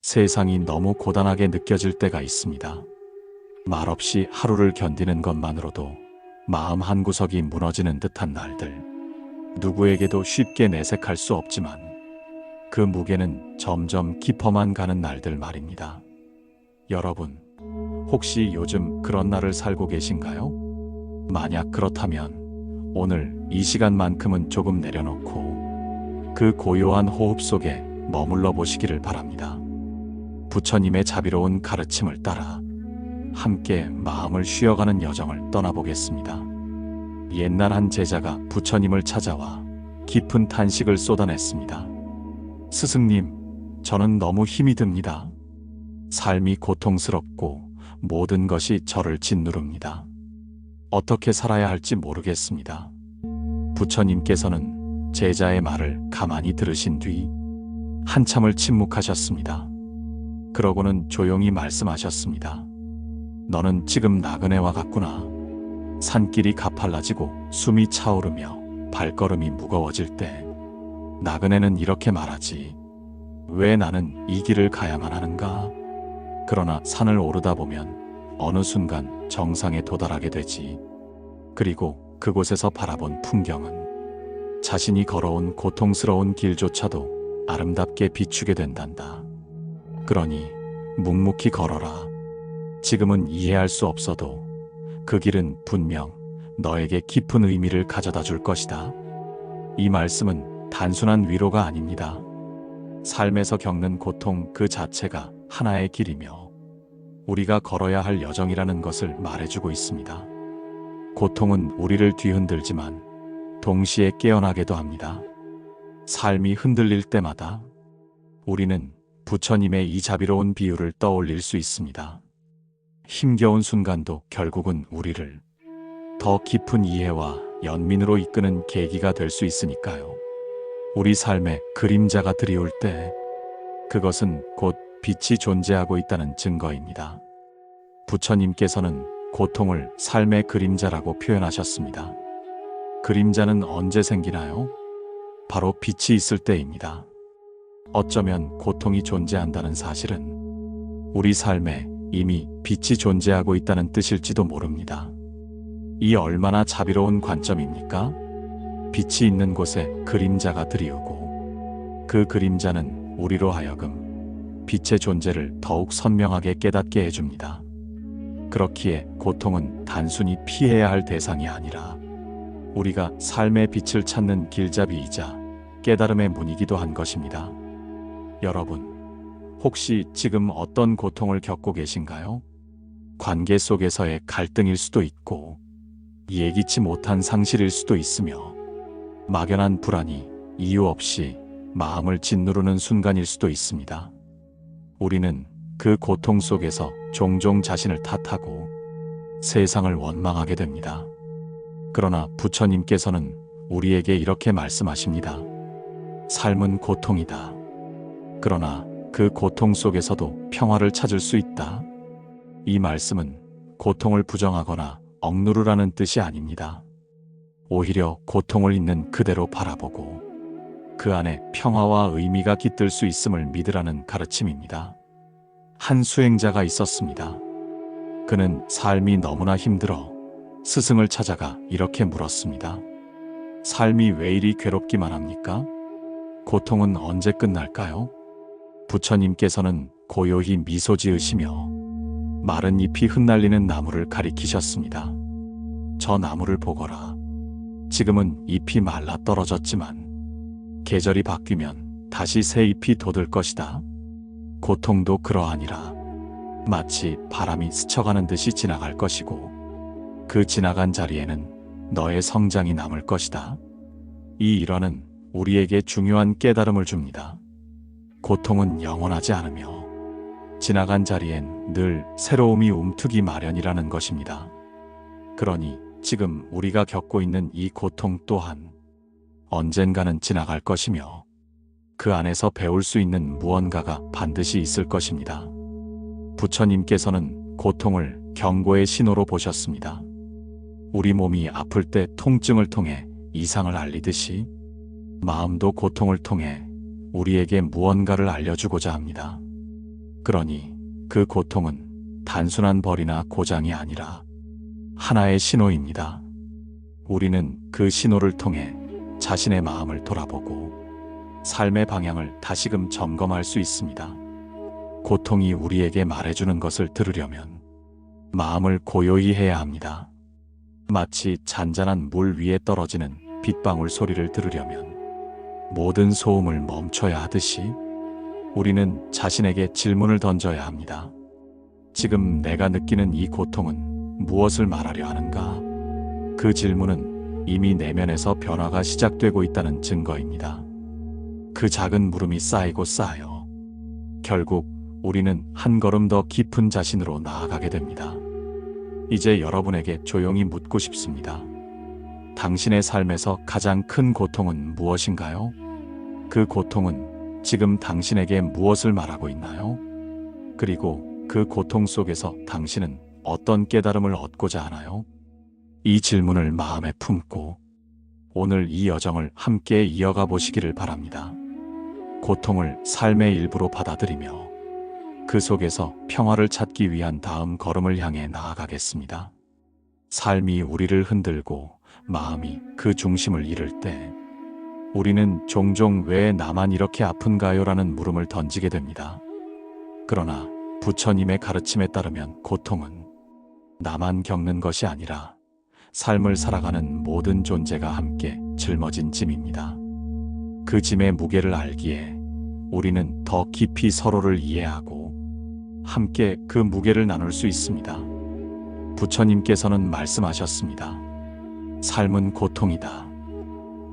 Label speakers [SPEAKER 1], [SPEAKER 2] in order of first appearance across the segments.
[SPEAKER 1] 세상이 너무 고단하게 느껴질 때가 있습니다. 말없이 하루를 견디는 것만으로도 마음 한구석이 무너지는 듯한 날들. 누구에게도 쉽게 내색할 수 없지만 그 무게는 점점 깊어만 가는 날들 말입니다. 여러분, 혹시 요즘 그런 날을 살고 계신가요? 만약 그렇다면 오늘 이 시간만큼은 조금 내려놓고 그 고요한 호흡 속에 머물러 보시기를 바랍니다. 부처님의 자비로운 가르침을 따라 함께 마음을 쉬어가는 여정을 떠나보겠습니다. 옛날 한 제자가 부처님을 찾아와 깊은 탄식을 쏟아냈습니다. 스승님, 저는 너무 힘이 듭니다. 삶이 고통스럽고 모든 것이 저를 짓누릅니다. 어떻게 살아야 할지 모르겠습니다. 부처님께서는 제자의 말을 가만히 들으신 뒤 한참을 침묵하셨습니다. 그러고는 조용히 말씀하셨습니다. 너는 지금 나그네와 같구나. 산길이 가팔라지고 숨이 차오르며 발걸음이 무거워질 때 나그네는 이렇게 말하지. 왜 나는 이 길을 가야만 하는가? 그러나 산을 오르다 보면 어느 순간 정상에 도달하게 되지. 그리고 그곳에서 바라본 풍경은 자신이 걸어온 고통스러운 길조차도 아름답게 비추게 된단다. 그러니 묵묵히 걸어라. 지금은 이해할 수 없어도 그 길은 분명 너에게 깊은 의미를 가져다 줄 것이다. 이 말씀은 단순한 위로가 아닙니다. 삶에서 겪는 고통 그 자체가 하나의 길이며 우리가 걸어야 할 여정이라는 것을 말해주고 있습니다. 고통은 우리를 뒤흔들지만 동시에 깨어나게도 합니다. 삶이 흔들릴 때마다 우리는 부처님의 이 자비로운 비유를 떠올릴 수 있습니다. 힘겨운 순간도 결국은 우리를 더 깊은 이해와 연민으로 이끄는 계기가 될 수 있으니까요. 우리 삶에 그림자가 드리울 때 그것은 곧 빛이 존재하고 있다는 증거입니다. 부처님께서는 고통을 삶의 그림자라고 표현하셨습니다. 그림자는 언제 생기나요? 바로 빛이 있을 때입니다. 어쩌면 고통이 존재한다는 사실은 우리 삶에 이미 빛이 존재하고 있다는 뜻일지도 모릅니다. 이 얼마나 자비로운 관점입니까? 빛이 있는 곳에 그림자가 드리우고 그 그림자는 우리로 하여금 빛의 존재를 더욱 선명하게 깨닫게 해줍니다. 그렇기에 고통은 단순히 피해야 할 대상이 아니라 우리가 삶의 빛을 찾는 길잡이이자 깨달음의 문이기도 한 것입니다. 여러분, 혹시 지금 어떤 고통을 겪고 계신가요? 관계 속에서의 갈등일 수도 있고 예기치 못한 상실일 수도 있으며 막연한 불안이 이유 없이 마음을 짓누르는 순간일 수도 있습니다. 우리는 그 고통 속에서 종종 자신을 탓하고 세상을 원망하게 됩니다. 그러나 부처님께서는 우리에게 이렇게 말씀하십니다. 삶은 고통이다. 그러나 그 고통 속에서도 평화를 찾을 수 있다. 이 말씀은 고통을 부정하거나 억누르라는 뜻이 아닙니다. 오히려 고통을 있는 그대로 바라보고 그 안에 평화와 의미가 깃들 수 있음을 믿으라는 가르침입니다. 한 수행자가 있었습니다. 그는 삶이 너무나 힘들어 스승을 찾아가 이렇게 물었습니다. 삶이 왜 이리 괴롭기만 합니까? 고통은 언제 끝날까요? 부처님께서는 고요히 미소 지으시며 마른 잎이 흩날리는 나무를 가리키셨습니다. 저 나무를 보거라. 지금은 잎이 말라 떨어졌지만 계절이 바뀌면 다시 새 잎이 돋을 것이다. 고통도 그러하니라. 마치 바람이 스쳐가는 듯이 지나갈 것이고 그 지나간 자리에는 너의 성장이 남을 것이다. 이 일화는 우리에게 중요한 깨달음을 줍니다. 고통은 영원하지 않으며 지나간 자리엔 늘 새로움이 움트기 마련이라는 것입니다. 그러니 지금 우리가 겪고 있는 이 고통 또한 언젠가는 지나갈 것이며 그 안에서 배울 수 있는 무언가가 반드시 있을 것입니다. 부처님께서는 고통을 경고의 신호로 보셨습니다. 우리 몸이 아플 때 통증을 통해 이상을 알리듯이 마음도 고통을 통해 우리에게 무언가를 알려주고자 합니다. 그러니 그 고통은 단순한 벌이나 고장이 아니라 하나의 신호입니다. 우리는 그 신호를 통해 자신의 마음을 돌아보고 삶의 방향을 다시금 점검할 수 있습니다. 고통이 우리에게 말해주는 것을 들으려면 마음을 고요히 해야 합니다. 마치 잔잔한 물 위에 떨어지는 빗방울 소리를 들으려면 모든 소음을 멈춰야 하듯이 우리는 자신에게 질문을 던져야 합니다. 지금 내가 느끼는 이 고통은 무엇을 말하려 하는가? 그 질문은 이미 내면에서 변화가 시작되고 있다는 증거입니다. 그 작은 물음이 쌓이고 쌓여 결국 우리는 한 걸음 더 깊은 자신으로 나아가게 됩니다. 이제 여러분에게 조용히 묻고 싶습니다. 당신의 삶에서 가장 큰 고통은 무엇인가요? 그 고통은 지금 당신에게 무엇을 말하고 있나요? 그리고 그 고통 속에서 당신은 어떤 깨달음을 얻고자 하나요? 이 질문을 마음에 품고 오늘 이 여정을 함께 이어가 보시기를 바랍니다. 고통을 삶의 일부로 받아들이며 그 속에서 평화를 찾기 위한 다음 걸음을 향해 나아가겠습니다. 삶이 우리를 흔들고 마음이 그 중심을 잃을 때 우리는 종종 왜 나만 이렇게 아픈가요? 라는 물음을 던지게 됩니다. 그러나 부처님의 가르침에 따르면 고통은 나만 겪는 것이 아니라 삶을 살아가는 모든 존재가 함께 짊어진 짐입니다. 그 짐의 무게를 알기에 우리는 더 깊이 서로를 이해하고 함께 그 무게를 나눌 수 있습니다. 부처님께서는 말씀하셨습니다. 삶은 고통이다.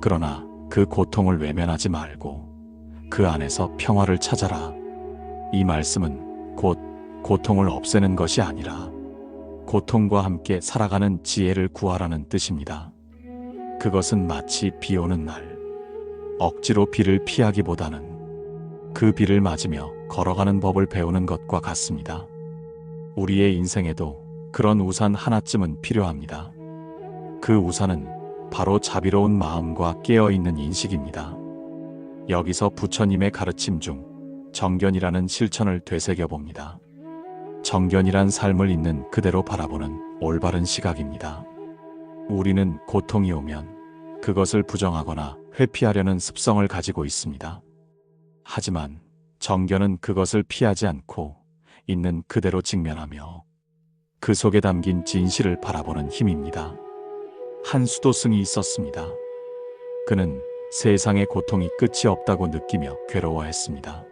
[SPEAKER 1] 그러나 그 고통을 외면하지 말고 그 안에서 평화를 찾아라. 이 말씀은 곧 고통을 없애는 것이 아니라 고통과 함께 살아가는 지혜를 구하라는 뜻입니다. 그것은 마치 비 오는 날 억지로 비를 피하기보다는 그 비를 맞으며 걸어가는 법을 배우는 것과 같습니다. 우리의 인생에도 그런 우산 하나쯤은 필요합니다. 그 우산은 바로 자비로운 마음과 깨어있는 인식입니다. 여기서 부처님의 가르침 중 정견이라는 실천을 되새겨봅니다. 정견이란 삶을 있는 그대로 바라보는 올바른 시각입니다. 우리는 고통이 오면 그것을 부정하거나 회피하려는 습성을 가지고 있습니다. 하지만 정견은 그것을 피하지 않고 있는 그대로 직면하며 그 속에 담긴 진실을 바라보는 힘입니다. 한 수도승이 있었습니다. 그는 세상의 고통이 끝이 없다고 느끼며 괴로워했습니다.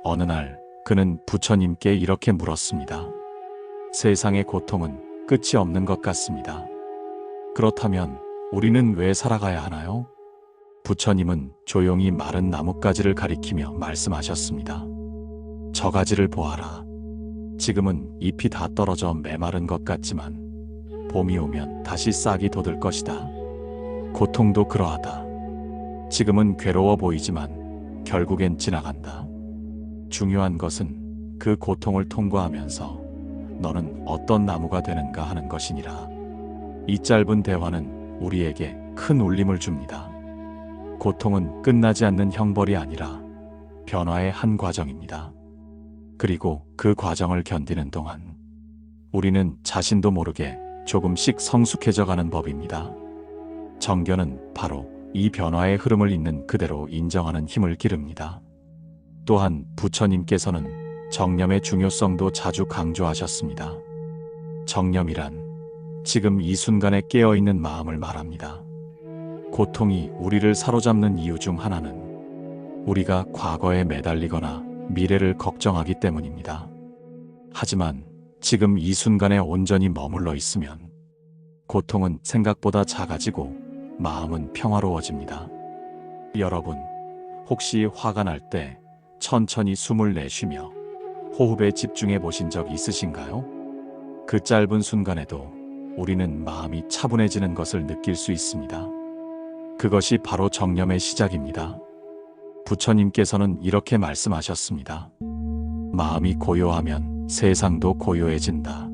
[SPEAKER 1] 어느 날 그는 부처님께 이렇게 물었습니다. 세상의 고통은 끝이 없는 것 같습니다. 그렇다면 우리는 왜 살아가야 하나요? 부처님은 조용히 마른 나뭇가지를 가리키며 말씀하셨습니다. 저 가지를 보아라. 지금은 잎이 다 떨어져 메마른 것 같지만 봄이 오면 다시 싹이 돋을 것이다. 고통도 그러하다. 지금은 괴로워 보이지만 결국엔 지나간다. 중요한 것은 그 고통을 통과하면서 너는 어떤 나무가 되는가 하는 것이니라. 이 짧은 대화는 우리에게 큰 울림을 줍니다. 고통은 끝나지 않는 형벌이 아니라 변화의 한 과정입니다. 그리고 그 과정을 견디는 동안 우리는 자신도 모르게 조금씩 성숙해져 가는 법입니다. 정견은 바로 이 변화의 흐름을 있는 그대로 인정하는 힘을 기릅니다. 또한 부처님께서는 정념의 중요성도 자주 강조하셨습니다. 정념이란 지금 이 순간에 깨어있는 마음을 말합니다. 고통이 우리를 사로잡는 이유 중 하나는 우리가 과거에 매달리거나 미래를 걱정하기 때문입니다. 하지만 지금 이 순간에 온전히 머물러 있으면 고통은 생각보다 작아지고 마음은 평화로워집니다. 여러분, 혹시 화가 날 때 천천히 숨을 내쉬며 호흡에 집중해 보신 적 있으신가요? 그 짧은 순간에도 우리는 마음이 차분해지는 것을 느낄 수 있습니다. 그것이 바로 정념의 시작입니다. 부처님께서는 이렇게 말씀하셨습니다. 마음이 고요하면 세상도 고요해진다.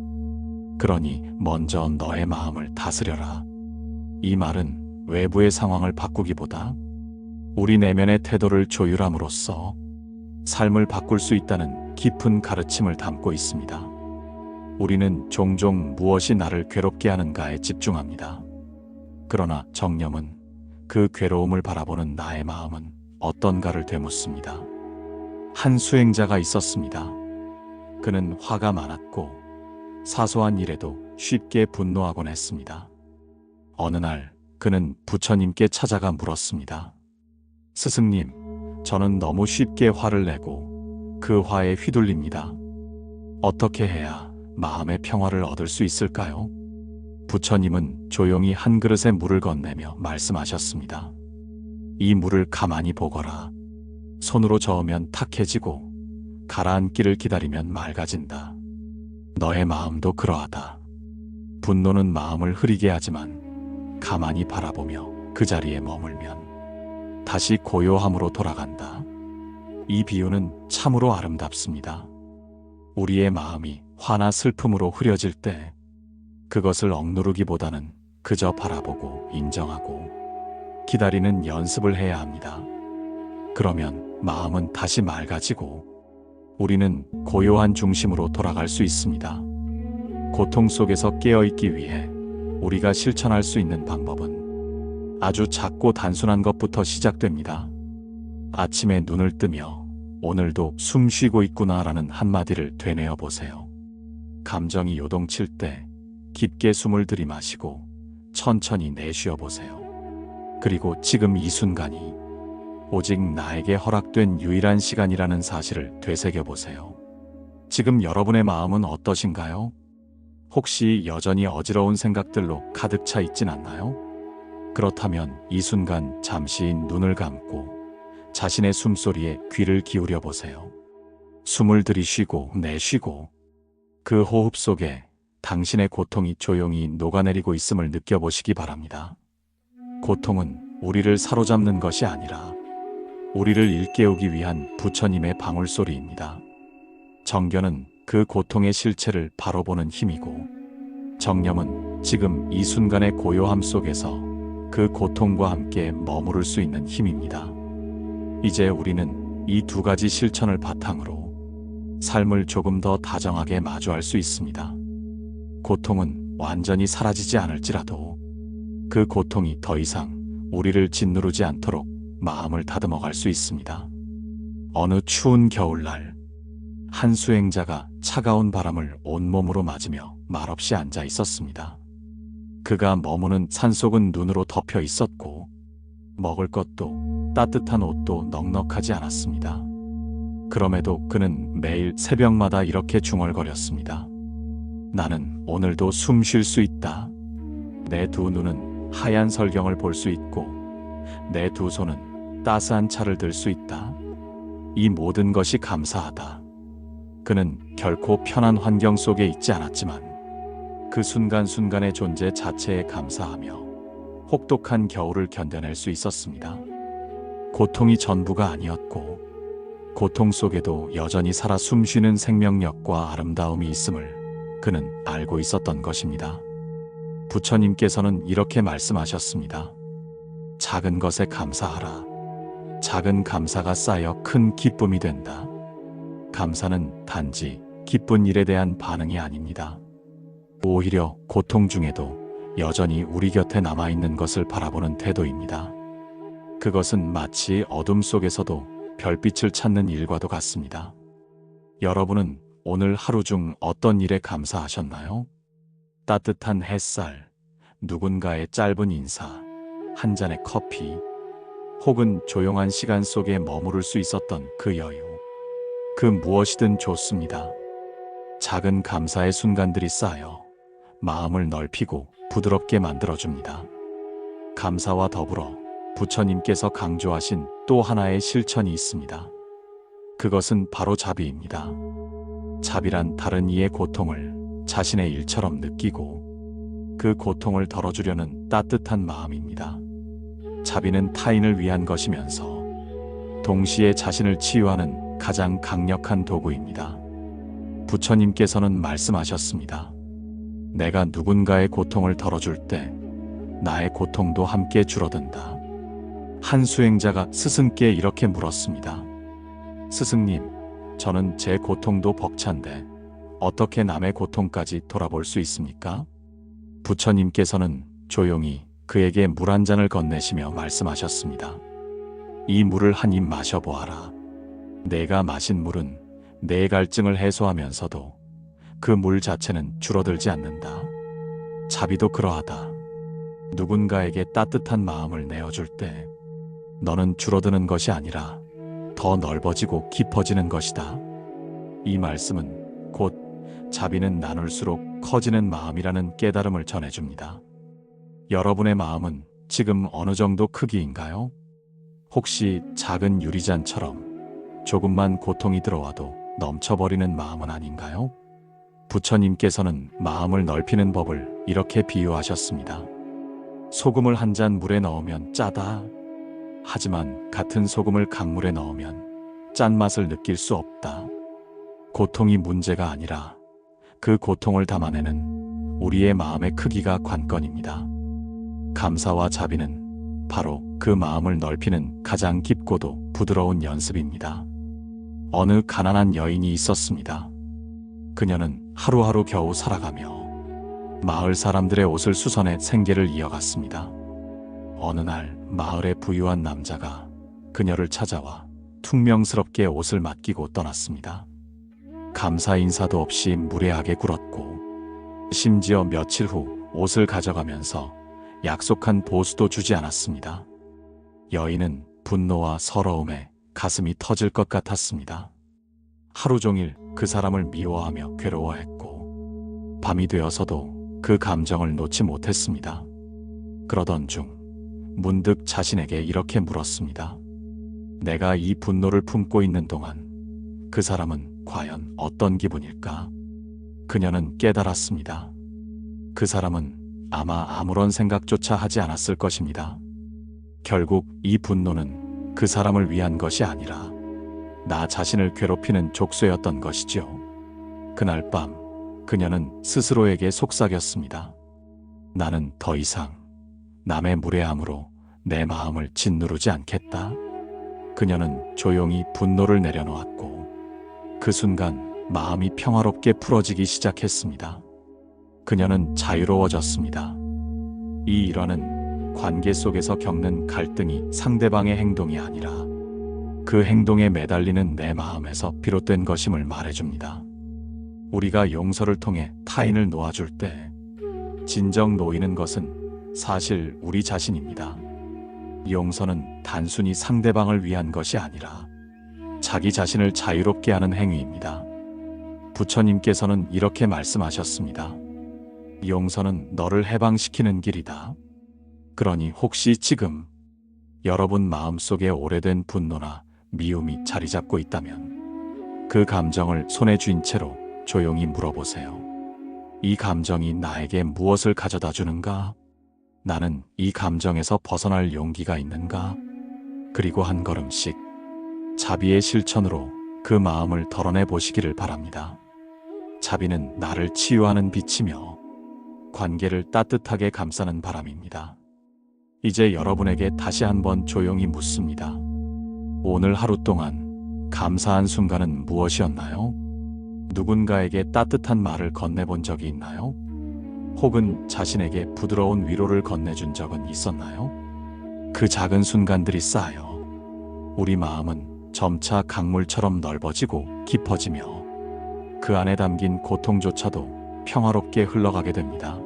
[SPEAKER 1] 그러니 먼저 너의 마음을 다스려라. 이 말은 외부의 상황을 바꾸기보다 우리 내면의 태도를 조율함으로써 삶을 바꿀 수 있다는 깊은 가르침을 담고 있습니다. 우리는 종종 무엇이 나를 괴롭게 하는가에 집중합니다. 그러나 정념은 그 괴로움을 바라보는 나의 마음은 어떤가를 되묻습니다. 한 수행자가 있었습니다. 그는 화가 많았고 사소한 일에도 쉽게 분노하곤 했습니다. 어느 날 그는 부처님께 찾아가 물었습니다. 스승님, 저는 너무 쉽게 화를 내고 그 화에 휘둘립니다. 어떻게 해야 마음의 평화를 얻을 수 있을까요? 부처님은 조용히 한 그릇에 물을 건네며 말씀하셨습니다. 이 물을 가만히 보거라. 손으로 저으면 탁해지고 가라앉기를 기다리면 맑아진다. 너의 마음도 그러하다. 분노는 마음을 흐리게 하지만 가만히 바라보며 그 자리에 머물면 다시 고요함으로 돌아간다. 이 비유는 참으로 아름답습니다. 우리의 마음이 화나 슬픔으로 흐려질 때 그것을 억누르기보다는 그저 바라보고 인정하고 기다리는 연습을 해야 합니다. 그러면 마음은 다시 맑아지고 우리는 고요한 중심으로 돌아갈 수 있습니다. 고통 속에서 깨어있기 위해 우리가 실천할 수 있는 방법은 아주 작고 단순한 것부터 시작됩니다. 아침에 눈을 뜨며 오늘도 숨 쉬고 있구나라는 한마디를 되뇌어 보세요. 감정이 요동칠 때 깊게 숨을 들이마시고 천천히 내쉬어 보세요. 그리고 지금 이 순간이 오직 나에게 허락된 유일한 시간이라는 사실을 되새겨 보세요. 지금 여러분의 마음은 어떠신가요? 혹시 여전히 어지러운 생각들로 가득 차 있진 않나요? 그렇다면 이 순간 잠시 눈을 감고 자신의 숨소리에 귀를 기울여 보세요. 숨을 들이쉬고 내쉬고 그 호흡 속에 당신의 고통이 조용히 녹아내리고 있음을 느껴보시기 바랍니다. 고통은 우리를 사로잡는 것이 아니라 우리를 일깨우기 위한 부처님의 방울소리입니다. 정견은 그 고통의 실체를 바로 보는 힘이고 정념은 지금 이 순간의 고요함 속에서 그 고통과 함께 머무를 수 있는 힘입니다. 이제 우리는 이 두 가지 실천을 바탕으로 삶을 조금 더 다정하게 마주할 수 있습니다. 고통은 완전히 사라지지 않을지라도 그 고통이 더 이상 우리를 짓누르지 않도록 마음을 다듬어 갈 수 있습니다. 어느 추운 겨울날 한 수행자가 차가운 바람을 온몸으로 맞으며 말없이 앉아 있었습니다. 그가 머무는 산속은 눈으로 덮여 있었고 먹을 것도 따뜻한 옷도 넉넉하지 않았습니다. 그럼에도 그는 매일 새벽마다 이렇게 중얼거렸습니다. 나는 오늘도 숨 쉴 수 있다. 내 두 눈은 하얀 설경을 볼 수 있고 내 두 손은 따스한 차를 들 수 있다. 이 모든 것이 감사하다. 그는 결코 편한 환경 속에 있지 않았지만 그 순간순간의 존재 자체에 감사하며 혹독한 겨울을 견뎌낼 수 있었습니다. 고통이 전부가 아니었고 고통 속에도 여전히 살아 숨쉬는 생명력과 아름다움이 있음을 그는 알고 있었던 것입니다. 부처님께서는 이렇게 말씀하셨습니다. 작은 것에 감사하라. 작은 감사가 쌓여 큰 기쁨이 된다. 감사는 단지 기쁜 일에 대한 반응이 아닙니다. 오히려 고통 중에도 여전히 우리 곁에 남아있는 것을 바라보는 태도입니다. 그것은 마치 어둠 속에서도 별빛을 찾는 일과도 같습니다. 여러분은 오늘 하루 중 어떤 일에 감사하셨나요? 따뜻한 햇살, 누군가의 짧은 인사, 한 잔의 커피, 혹은 조용한 시간 속에 머무를 수 있었던 그 여유. 그 무엇이든 좋습니다. 작은 감사의 순간들이 쌓여 마음을 넓히고 부드럽게 만들어줍니다. 감사와 더불어 부처님께서 강조하신 또 하나의 실천이 있습니다. 그것은 바로 자비입니다. 자비란 다른 이의 고통을 자신의 일처럼 느끼고 그 고통을 덜어주려는 따뜻한 마음입니다. 자비는 타인을 위한 것이면서 동시에 자신을 치유하는 가장 강력한 도구입니다. 부처님께서는 말씀하셨습니다. 내가 누군가의 고통을 덜어줄 때 나의 고통도 함께 줄어든다. 한 수행자가 스승께 이렇게 물었습니다. 스승님, 저는 제 고통도 벅찬데 어떻게 남의 고통까지 돌아볼 수 있습니까? 부처님께서는 조용히 그에게 물 한 잔을 건네시며 말씀하셨습니다. 이 물을 한 입 마셔보아라. 내가 마신 물은 내 갈증을 해소하면서도 그 물 자체는 줄어들지 않는다. 자비도 그러하다. 누군가에게 따뜻한 마음을 내어줄 때 너는 줄어드는 것이 아니라 더 넓어지고 깊어지는 것이다. 이 말씀은 곧 자비는 나눌수록 커지는 마음이라는 깨달음을 전해줍니다. 여러분의 마음은 지금 어느 정도 크기인가요? 혹시 작은 유리잔처럼 조금만 고통이 들어와도 넘쳐버리는 마음은 아닌가요? 부처님께서는 마음을 넓히는 법을 이렇게 비유하셨습니다. 소금을 한 잔 물에 넣으면 짜다. 하지만 같은 소금을 강물에 넣으면 짠맛을 느낄 수 없다. 고통이 문제가 아니라 그 고통을 담아내는 우리의 마음의 크기가 관건입니다. 감사와 자비는 바로 그 마음을 넓히는 가장 깊고도 부드러운 연습입니다. 어느 가난한 여인이 있었습니다. 그녀는 하루하루 겨우 살아가며 마을 사람들의 옷을 수선해 생계를 이어갔습니다. 어느 날 마을의 부유한 남자가 그녀를 찾아와 퉁명스럽게 옷을 맡기고 떠났습니다. 감사 인사도 없이 무례하게 굴었고 심지어 며칠 후 옷을 가져가면서 약속한 보수도 주지 않았습니다. 여인은 분노와 서러움에 가슴이 터질 것 같았습니다. 하루 종일 그 사람을 미워하며 괴로워했고 밤이 되어서도 그 감정을 놓지 못했습니다. 그러던 중 문득 자신에게 이렇게 물었습니다. 내가 이 분노를 품고 있는 동안 그 사람은 과연 어떤 기분일까? 그녀는 깨달았습니다. 그 사람은 아마 아무런 생각조차 하지 않았을 것입니다. 결국 이 분노는 그 사람을 위한 것이 아니라 나 자신을 괴롭히는 족쇄였던 것이죠. 그날 밤 그녀는 스스로에게 속삭였습니다. 나는 더 이상 남의 무례함으로 내 마음을 짓누르지 않겠다. 그녀는 조용히 분노를 내려놓았고 그 순간 마음이 평화롭게 풀어지기 시작했습니다. 그녀는 자유로워졌습니다. 이 일화는 관계 속에서 겪는 갈등이 상대방의 행동이 아니라 그 행동에 매달리는 내 마음에서 비롯된 것임을 말해줍니다. 우리가 용서를 통해 타인을 놓아줄 때 진정 놓이는 것은 사실 우리 자신입니다. 용서는 단순히 상대방을 위한 것이 아니라 자기 자신을 자유롭게 하는 행위입니다. 부처님께서는 이렇게 말씀하셨습니다. 용서는 너를 해방시키는 길이다. 그러니 혹시 지금 여러분 마음속에 오래된 분노나 미움이 자리 잡고 있다면 그 감정을 손에 쥔 채로 조용히 물어보세요. 이 감정이 나에게 무엇을 가져다 주는가? 나는 이 감정에서 벗어날 용기가 있는가? 그리고 한 걸음씩 자비의 실천으로 그 마음을 덜어내 보시기를 바랍니다. 자비는 나를 치유하는 빛이며 관계를 따뜻하게 감싸는 바람입니다. 이제 여러분에게 다시 한번 조용히 묻습니다. 오늘 하루 동안 감사한 순간은 무엇이었나요? 누군가에게 따뜻한 말을 건네본 적이 있나요? 혹은 자신에게 부드러운 위로를 건네준 적은 있었나요? 그 작은 순간들이 쌓여 우리 마음은 점차 강물처럼 넓어지고 깊어지며 그 안에 담긴 고통조차도 평화롭게 흘러가게 됩니다.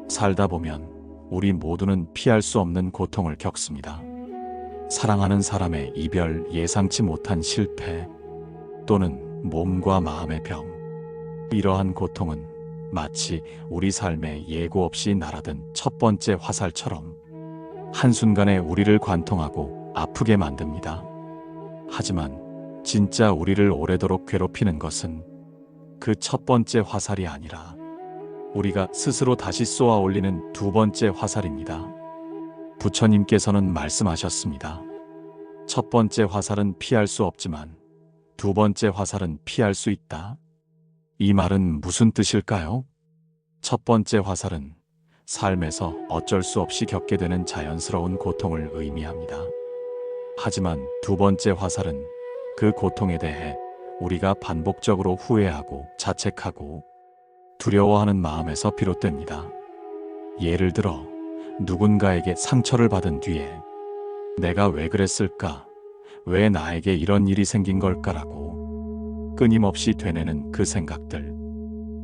[SPEAKER 1] 살다 보면 우리 모두는 피할 수 없는 고통을 겪습니다. 사랑하는 사람의 이별, 예상치 못한 실패, 또는 몸과 마음의 병. 이러한 고통은 마치 우리 삶에 예고 없이 날아든 첫 번째 화살처럼 한순간에 우리를 관통하고 아프게 만듭니다. 하지만 진짜 우리를 오래도록 괴롭히는 것은 그 첫 번째 화살이 아니라 우리가 스스로 다시 쏘아 올리는 두 번째 화살입니다. 부처님께서는 말씀하셨습니다. 첫 번째 화살은 피할 수 없지만 두 번째 화살은 피할 수 있다. 이 말은 무슨 뜻일까요? 첫 번째 화살은 삶에서 어쩔 수 없이 겪게 되는 자연스러운 고통을 의미합니다. 하지만 두 번째 화살은 그 고통에 대해 우리가 반복적으로 후회하고 자책하고 두려워하는 마음에서 비롯됩니다. 예를 들어 누군가에게 상처를 받은 뒤에 내가 왜 그랬을까? 왜 나에게 이런 일이 생긴 걸까라고 끊임없이 되뇌는 그 생각들.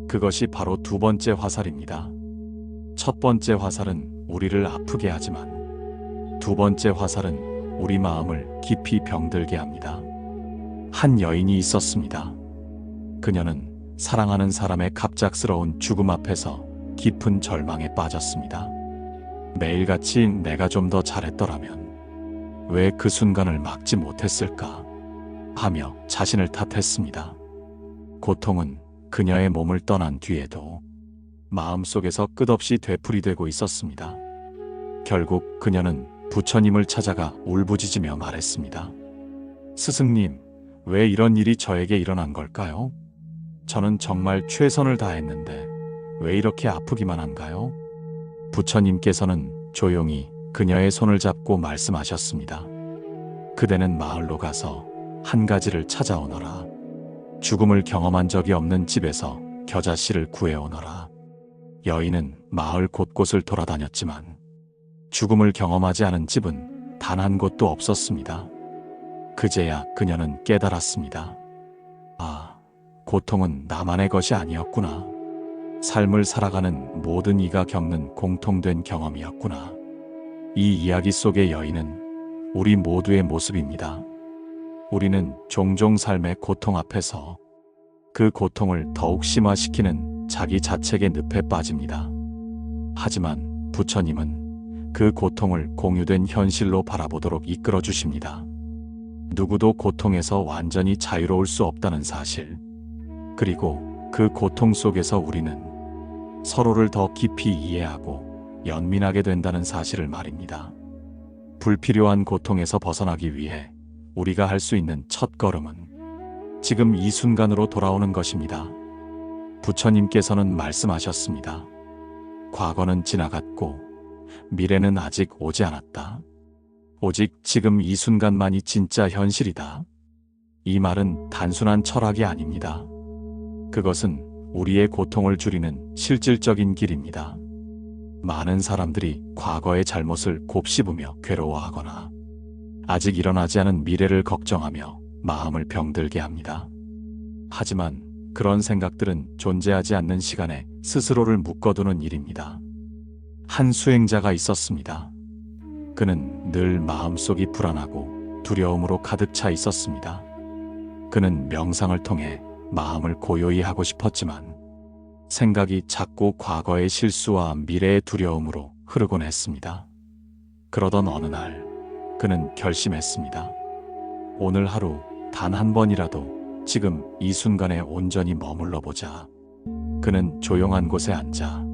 [SPEAKER 1] 그것이 바로 두 번째 화살입니다. 첫 번째 화살은 우리를 아프게 하지만 두 번째 화살은 우리 마음을 깊이 병들게 합니다. 한 여인이 있었습니다. 그녀는 사랑하는 사람의 갑작스러운 죽음 앞에서 깊은 절망에 빠졌습니다. 매일같이 내가 좀 더 잘했더라면 왜 그 순간을 막지 못했을까 하며 자신을 탓했습니다. 고통은 그녀의 몸을 떠난 뒤에도 마음속에서 끝없이 되풀이되고 있었습니다. 결국 그녀는 부처님을 찾아가 울부짖으며 말했습니다. 스승님, 왜 이런 일이 저에게 일어난 걸까요? 저는 정말 최선을 다했는데 왜 이렇게 아프기만 한가요? 부처님께서는 조용히 그녀의 손을 잡고 말씀하셨습니다. 그대는 마을로 가서 한 가지를 찾아오너라. 죽음을 경험한 적이 없는 집에서 겨자씨를 구해오너라. 여인은 마을 곳곳을 돌아다녔지만 죽음을 경험하지 않은 집은 단 한 곳도 없었습니다. 그제야 그녀는 깨달았습니다. 아, 고통은 나만의 것이 아니었구나. 삶을 살아가는 모든 이가 겪는 공통된 경험이었구나. 이 이야기 속의 여인은 우리 모두의 모습입니다. 우리는 종종 삶의 고통 앞에서 그 고통을 더욱 심화시키는 자기 자책의 늪에 빠집니다. 하지만 부처님은 그 고통을 공유된 현실로 바라보도록 이끌어 주십니다. 누구도 고통에서 완전히 자유로울 수 없다는 사실, 그리고 그 고통 속에서 우리는 서로를 더 깊이 이해하고 연민하게 된다는 사실을 말입니다. 불필요한 고통에서 벗어나기 위해 우리가 할 수 있는 첫 걸음은 지금 이 순간으로 돌아오는 것입니다. 부처님께서는 말씀하셨습니다. 과거는 지나갔고 미래는 아직 오지 않았다. 오직 지금 이 순간만이 진짜 현실이다. 이 말은 단순한 철학이 아닙니다. 그것은 우리의 고통을 줄이는 실질적인 길입니다. 많은 사람들이 과거의 잘못을 곱씹으며 괴로워하거나 아직 일어나지 않은 미래를 걱정하며 마음을 병들게 합니다. 하지만 그런 생각들은 존재하지 않는 시간에 스스로를 묶어두는 일입니다. 한 수행자가 있었습니다. 그는 늘 마음속이 불안하고 두려움으로 가득 차 있었습니다. 그는 명상을 통해 마음을 고요히 하고 싶었지만 생각이 자꾸 과거의 실수와 미래의 두려움으로 흐르곤 했습니다. 그러던 어느 날 그는 결심했습니다. 오늘 하루 단 한 번이라도 지금 이 순간에 온전히 머물러 보자. 그는 조용한 곳에 앉아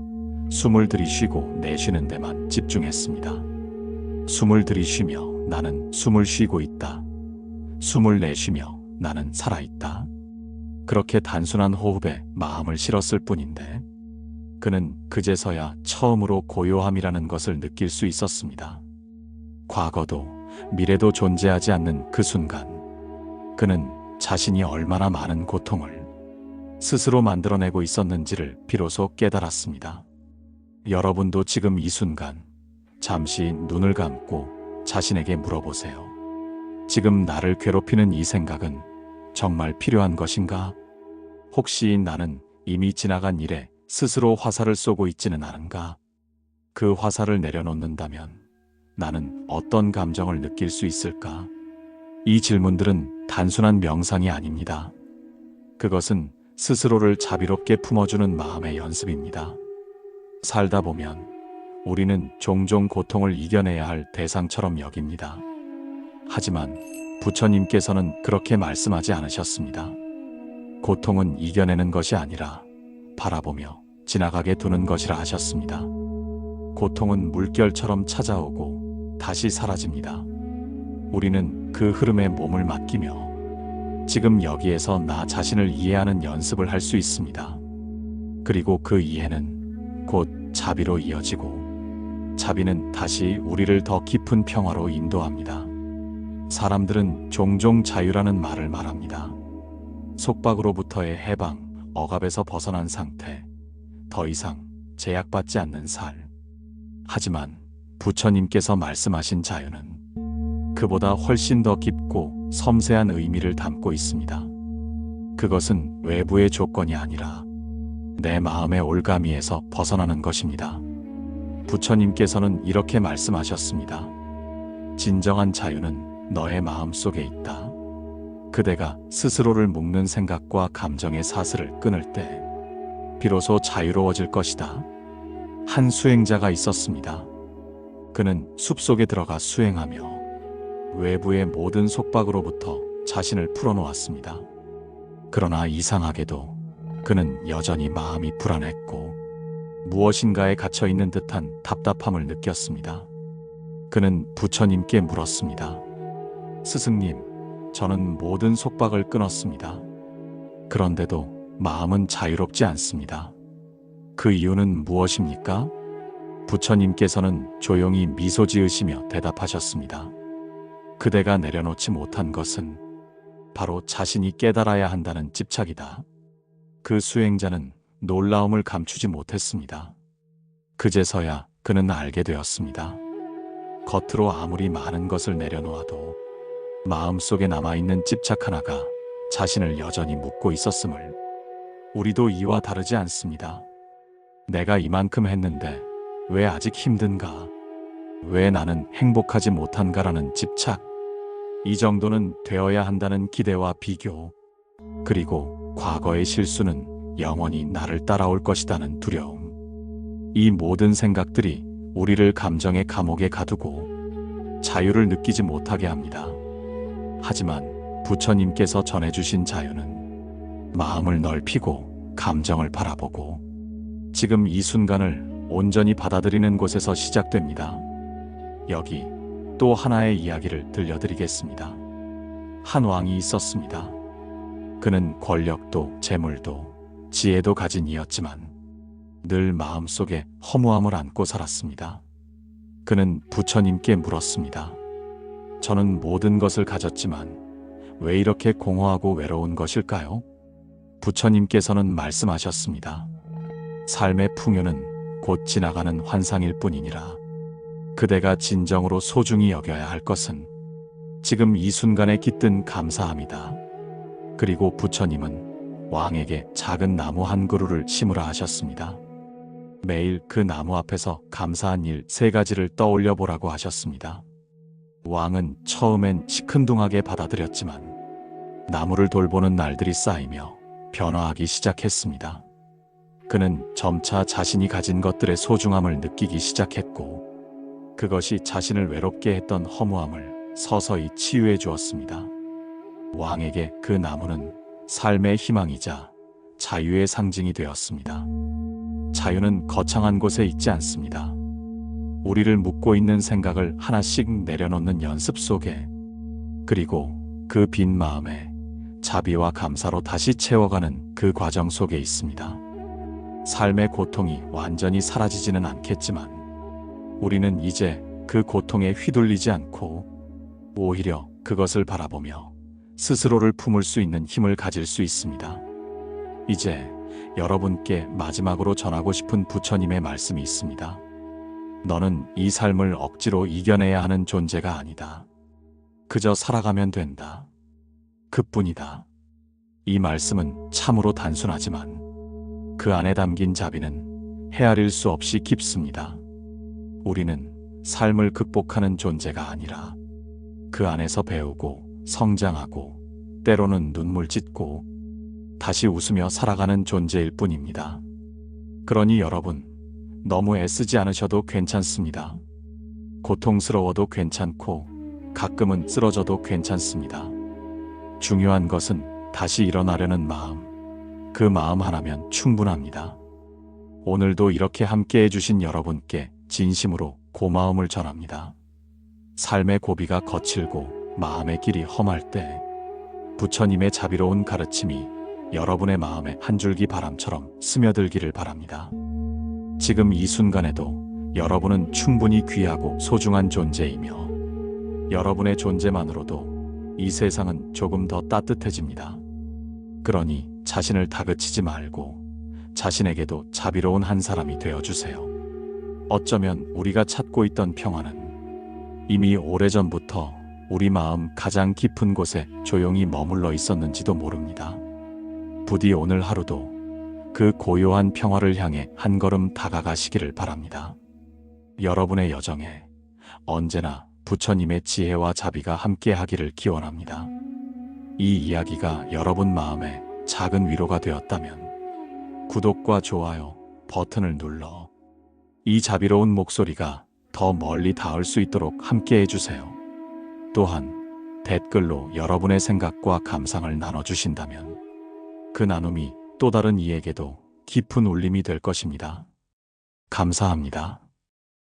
[SPEAKER 1] 숨을 들이쉬고 내쉬는 데만 집중했습니다. 숨을 들이쉬며 나는 숨을 쉬고 있다. 숨을 내쉬며 나는 살아있다. 그렇게 단순한 호흡에 마음을 실었을 뿐인데 그는 그제서야 처음으로 고요함이라는 것을 느낄 수 있었습니다. 과거도 미래도 존재하지 않는 그 순간 그는 자신이 얼마나 많은 고통을 스스로 만들어내고 있었는지를 비로소 깨달았습니다. 여러분도 지금 이 순간 잠시 눈을 감고 자신에게 물어보세요. 지금 나를 괴롭히는 이 생각은 정말 필요한 것인가? 혹시 나는 이미 지나간 일에 스스로 화살을 쏘고 있지는 않은가? 그 화살을 내려놓는다면 나는 어떤 감정을 느낄 수 있을까? 이 질문들은 단순한 명상이 아닙니다. 그것은 스스로를 자비롭게 품어주는 마음의 연습입니다. 살다 보면 우리는 종종 고통을 이겨내야 할 대상처럼 여깁니다. 하지만 부처님께서는 그렇게 말씀하지 않으셨습니다. 고통은 이겨내는 것이 아니라 바라보며 지나가게 두는 것이라 하셨습니다. 고통은 물결처럼 찾아오고 다시 사라집니다. 우리는 그 흐름에 몸을 맡기며 지금 여기에서 나 자신을 이해하는 연습을 할 수 있습니다. 그리고 그 이해는 곧 자비로 이어지고 자비는 다시 우리를 더 깊은 평화로 인도합니다. 사람들은 종종 자유라는 말을 말합니다. 속박으로부터의 해방, 억압에서 벗어난 상태, 더 이상 제약받지 않는 살. 하지만 부처님께서 말씀하신 자유는 그보다 훨씬 더 깊고 섬세한 의미를 담고 있습니다. 그것은 외부의 조건이 아니라 내 마음의 올가미에서 벗어나는 것입니다. 부처님께서는 이렇게 말씀하셨습니다. 진정한 자유는 너의 마음 속에 있다. 그대가 스스로를 묶는 생각과 감정의 사슬을 끊을 때 비로소 자유로워질 것이다. 한 수행자가 있었습니다. 그는 숲속에 들어가 수행하며 외부의 모든 속박으로부터 자신을 풀어놓았습니다. 그러나 이상하게도 그는 여전히 마음이 불안했고 무엇인가에 갇혀있는 듯한 답답함을 느꼈습니다. 그는 부처님께 물었습니다. 스승님, 저는 모든 속박을 끊었습니다. 그런데도 마음은 자유롭지 않습니다. 그 이유는 무엇입니까? 부처님께서는 조용히 미소 지으시며 대답하셨습니다. 그대가 내려놓지 못한 것은 바로 자신이 깨달아야 한다는 집착이다. 그 수행자는 놀라움을 감추지 못했습니다. 그제서야 그는 알게 되었습니다. 겉으로 아무리 많은 것을 내려놓아도 마음속에 남아있는 집착 하나가 자신을 여전히 묶고 있었음을. 우리도 이와 다르지 않습니다. 내가 이만큼 했는데 왜 아직 힘든가? 왜 나는 행복하지 못한가라는 집착. 이 정도는 되어야 한다는 기대와 비교. 그리고 과거의 실수는 영원히 나를 따라올 것이라는 두려움. 이 모든 생각들이 우리를 감정의 감옥에 가두고 자유를 느끼지 못하게 합니다. 하지만 부처님께서 전해주신 자유는 마음을 넓히고 감정을 바라보고 지금 이 순간을 온전히 받아들이는 곳에서 시작됩니다. 여기 또 하나의 이야기를 들려드리겠습니다. 한 왕이 있었습니다. 그는 권력도 재물도 지혜도 가진 이였지만 늘 마음속에 허무함을 안고 살았습니다. 그는 부처님께 물었습니다. 저는 모든 것을 가졌지만 왜 이렇게 공허하고 외로운 것일까요? 부처님께서는 말씀하셨습니다. 삶의 풍요는 곧 지나가는 환상일 뿐이니라. 그대가 진정으로 소중히 여겨야 할 것은 지금 이 순간에 깃든 감사함이다. 그리고 부처님은 왕에게 작은 나무 한 그루를 심으라 하셨습니다. 매일 그 나무 앞에서 감사한 일 3가지를 떠올려 보라고 하셨습니다. 왕은 처음엔 시큰둥하게 받아들였지만 나무를 돌보는 날들이 쌓이며 변화하기 시작했습니다. 그는 점차 자신이 가진 것들의 소중함을 느끼기 시작했고 그것이 자신을 외롭게 했던 허무함을 서서히 치유해 주었습니다. 왕에게 그 나무는 삶의 희망이자 자유의 상징이 되었습니다. 자유는 거창한 곳에 있지 않습니다. 우리를 묶고 있는 생각을 하나씩 내려놓는 연습 속에, 그리고 그 빈 마음에 자비와 감사로 다시 채워가는 그 과정 속에 있습니다. 삶의 고통이 완전히 사라지지는 않겠지만 우리는 이제 그 고통에 휘둘리지 않고 오히려 그것을 바라보며 스스로를 품을 수 있는 힘을 가질 수 있습니다. 이제 여러분께 마지막으로 전하고 싶은 부처님의 말씀이 있습니다. 너는 이 삶을 억지로 이겨내야 하는 존재가 아니다. 그저 살아가면 된다. 그뿐이다. 이 말씀은 참으로 단순하지만 그 안에 담긴 자비는 헤아릴 수 없이 깊습니다. 우리는 삶을 극복하는 존재가 아니라 그 안에서 배우고 성장하고 때로는 눈물 찢고 다시 웃으며 살아가는 존재일 뿐입니다. 그러니 여러분, 너무 애쓰지 않으셔도 괜찮습니다. 고통스러워도 괜찮고 가끔은 쓰러져도 괜찮습니다. 중요한 것은 다시 일어나려는 마음, 그 마음 하나면 충분합니다. 오늘도 이렇게 함께 해주신 여러분께 진심으로 고마움을 전합니다. 삶의 고비가 거칠고 마음의 길이 험할 때 부처님의 자비로운 가르침이 여러분의 마음에 한 줄기 바람처럼 스며들기를 바랍니다. 지금 이 순간에도 여러분은 충분히 귀하고 소중한 존재이며 여러분의 존재만으로도 이 세상은 조금 더 따뜻해집니다. 그러니 자신을 다그치지 말고 자신에게도 자비로운 한 사람이 되어주세요. 어쩌면 우리가 찾고 있던 평화는 이미 오래전부터 우리 마음 가장 깊은 곳에 조용히 머물러 있었는지도 모릅니다. 부디 오늘 하루도 그 고요한 평화를 향해 한 걸음 다가가시기를 바랍니다. 여러분의 여정에 언제나 부처님의 지혜와 자비가 함께하기를 기원합니다. 이 이야기가 여러분 마음에 작은 위로가 되었다면 구독과 좋아요 버튼을 눌러 이 자비로운 목소리가 더 멀리 닿을 수 있도록 함께해 주세요. 또한 댓글로 여러분의 생각과 감상을 나눠주신다면 그 나눔이 또 다른 이에게도 깊은 울림이 될 것입니다. 감사합니다.